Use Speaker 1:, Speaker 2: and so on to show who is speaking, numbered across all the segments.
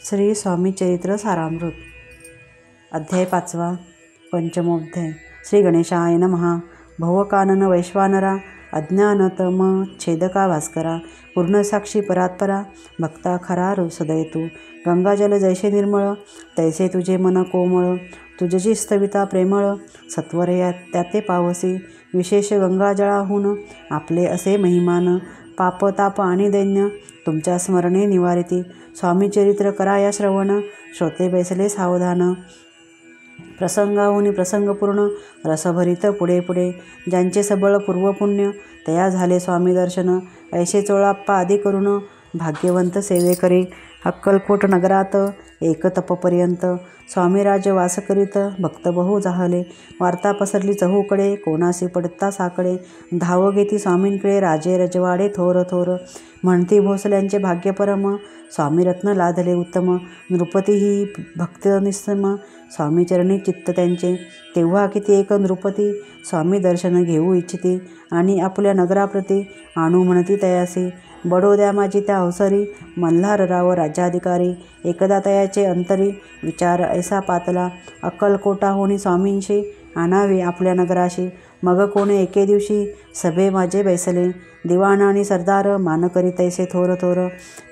Speaker 1: श्री स्वामी चरित्र सारामृत अध्याय 5 पंचमोध्याय। श्री गणेशाय नमः। भवकानन वैश्वानरा अज्ञानतम छेदका भास्करा पूर्णसाक्षी परात्परा भक्ता खरा हृदय तू। गंगाजल जैसे निर्मळ तैसे तुझे मन कोमळ तुझची स्तविता प्रेमळ सत्वर त्याते पावसी विशेष गंगाजळाहून आपले असे महिमान पाप ताप आणि दैन्य तुमच्या स्मरणे निवारिती। स्वामी चरित्र कराया श्रवण श्रोते बैसले सावधान प्रसंगाहुनी प्रसंगपूर्ण रसभरित पुढे पुढे ज्यांचे सबळ पूर्वपुण्य तया झाले स्वामी दर्शन ऐसे चोळाप्पा आदी करून भाग्यवंत सेवे करी। अक्कलकोट नगरात एक तपपर्यंत स्वामी राज वास करीत भक्त बहु जाहले। वार्ता पसरली चहूकडे कोणासी पडता साकडे धाव घेती स्वामींकडे राजे रजवाडे थोर थोर म्हणती भोसल्यांचे भाग्य परम स्वामी रत्न लादले उत्तम नृपती ही भक्त निस्सम स्वामी चरणी चित्त त्यांचे। तेव्हा किती एक नृपती स्वामी दर्शन घेऊ इच्छिती आणि आपल्या नगराप्रती आणू म्हणती तयासी। बडोद्या माझी त्या अवसरी मल्हारराव राज्याधिकारी एकदा तयाचे अंतरी विचार ऐसा पातला अक्कलकोटाहोनी स्वामींशी आणावे आपल्या नगराशी। मग कोणे एके दिवशी सभे माझे बैसले दिवाण आणि सरदार मान करी तैसे थोर थोर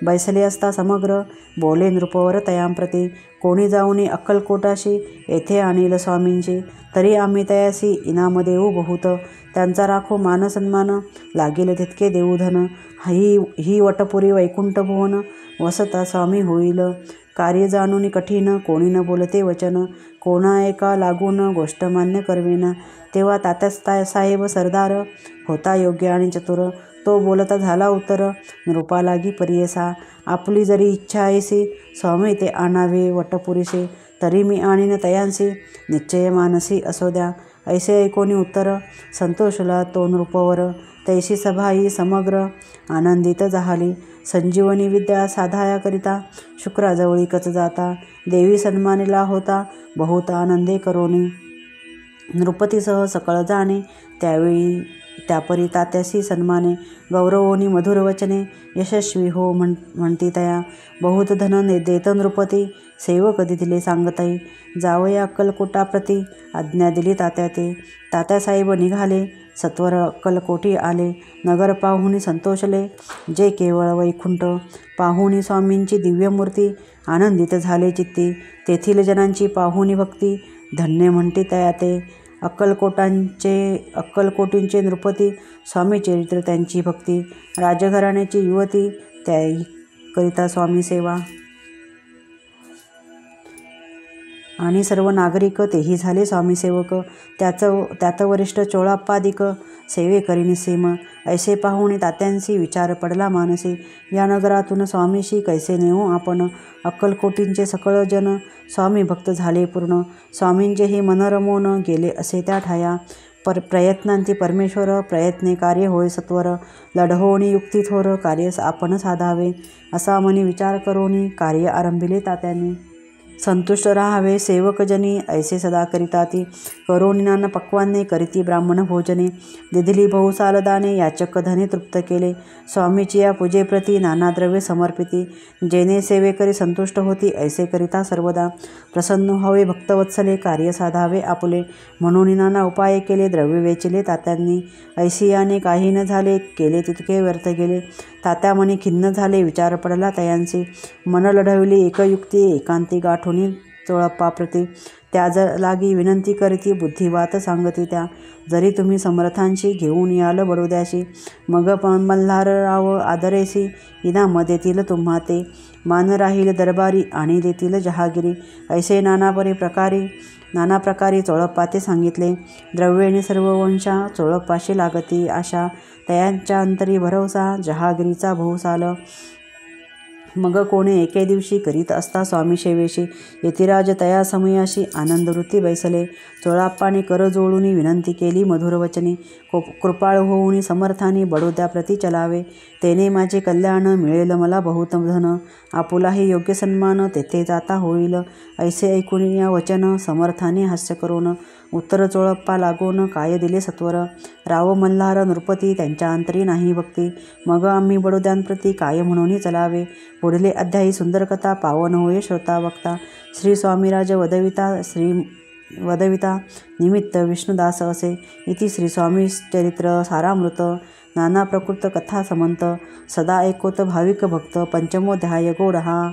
Speaker 1: बैसले असता समग्र बोले नृपवर तयांप्रती कोणी जाऊनी अक्कलकोटाशी येथे आणील स्वामींशी तरी आम्ही तयासी इनाम देऊ बहुत त्यांचा राखो मान सन्मान लागेल तितके देऊ धन ही वटपुरी वैकुंठ भुवन वसता स्वामी होईल कार्य जाणून कठीण कोणी न बोलते वचन कोणा एका लागून गोष्ट मान्य करविना। तेव्हा तात्या साहेब सरदार होता योग्य आणि चतुर तो बोलता झाला उत्तर नृपा लागी परियसा आपली जरी इच्छा ऐसी स्वामी ते आणावे वटपुरीसे तरी मी आणीन तयांसी निश्चय मानसी असो द्या। ऐसे ऐकोनी उत्तर संतोषला तो नृपवर तैशी सभा ही समग्र आनंदित झाली। संजीवनी विद्या साधाया करिता शुक्राजवळीकच जाता देवी सन्मानिला होता बहुत आनंदे करोनी नृपतीसह सकळ जाणे त्यावेळी त्यापरी तात्यासी सन्माने गौरवोनी मधुर वचने यशस्वी हो म्हणती तया बहुत धन देत नृपती सेवक दिले सांगताई जावया अक्कलकोटाप्रती आज्ञा दिली तात्या ते। तात्यासाहेब निघाले सत्वर अक्कलकोटी आले नगर पाहुणी संतोषले जे केवळ वैकुंठ पाहुणी स्वामींची दिव्यमूर्ती आनंदित झाले चित्ती तेथील जनांची पाहुणी भक्ती धन्य म्हणती तया ते। अक्कलकोटींचे नृपती स्वामी चरित्र त्यांची भक्ती राजघराण्याची युवती त्याही करिता स्वामी सेवा आणि सर्व नागरिक तेही झाले स्वामी सेवक त्यात वरिष्ठ चोळाप्पादिक सेवे करी निसीम। ऐसे पाहुणे तात्यांशी विचार पडला मानसी या नगरातून स्वामीशी कैसे नेऊ आपण। अक्कलकोटींचे सकळ जन स्वामी भक्त झाले पूर्ण स्वामींचे हे मन रमवून गेले असे त्या ठाया प्रयत्नांती परमेश्वर प्रयत्ने कार्य होय सत्वर लढवणी युक्ती थोर कार्य आपण साधावे असा मनी विचार करोनी कार्य आरंभिले तात्याने। संतुष्ट राहावे सेवकजनी ऐसे सदा करिताती करोनी नाना पक्वाने करीती ब्राह्मण भोजने दिदिली बहुसाल दाने याचक धने तृप्त केले स्वामीची या पूजेप्रती नाना द्रव्य समर्पिती जेने सेवेकरी संतुष्ट होती ऐसे करिता सर्वदा प्रसन्न व्हावे भक्तवत्सले कार्य साधावे आपुले म्हणून नाना उपाय केले द्रव्य वेचिले तात्यांनी ऐसी याने काही न झाले केले तितके व्यर्थ गेले। तात्या मनी खिन्न झाले विचार पडला तयांसी मन लढविली एकयुक्ती एकांती गाठोनी चोळप्पाप्रती त्या लागी विनंती करीती बुद्धिवात सांगती त्या जरी तुम्ही समर्थांशी घेऊन याल बडोद्याशी मग मल्हारराव आदरेसी इनाम देतील तुम्हा ते मान राहील दरबारी आणि देतील जहागिरी ऐसे नाना प्रकारी चोळप्पा सांगितले द्रव्येने सर्व वंशा चोळप्पाशी लागती आशा तयांच्या अंतरी भरवसा जहागिरीचा बहुसाल। मग कोणे एके दिवशी करीत असता स्वामी सेवेशी यतिराज तया समयाशी आनंदवृत्ती बैसले चोळाप्पाने कर जोडून विनंती केली मधुर वचनी कृपाळ होऊन समर्थानी बडोद्याप्रती चलावे तेने माझे कल्याण मिळेल मला बहुत धन आपुलाही योग्य सन्मान तेथे जाता होईल। ऐसे ऐकून या वचन समर्थाने हास्य करून उत्तर चोळप्पा लागून काय दिले सत्वर. राव मल्हार नृपती त्यांच्या अंतरी नाही भक्ती. मग आम्ही बडोद्यांप्रती काय म्हणून चलावे. पुढले अध्यायी सुंदर कथा पावन होय श्रोता वक्ता. श्री स्वामीराज वदविता निमित्त विष्णुदास असे. इति श्री स्वामी चरित्र सारामृत. नाना प्रकृत कथा समंत. सदा ऐकोत भाविक भक्त. पंचमोध्याय गोड हा.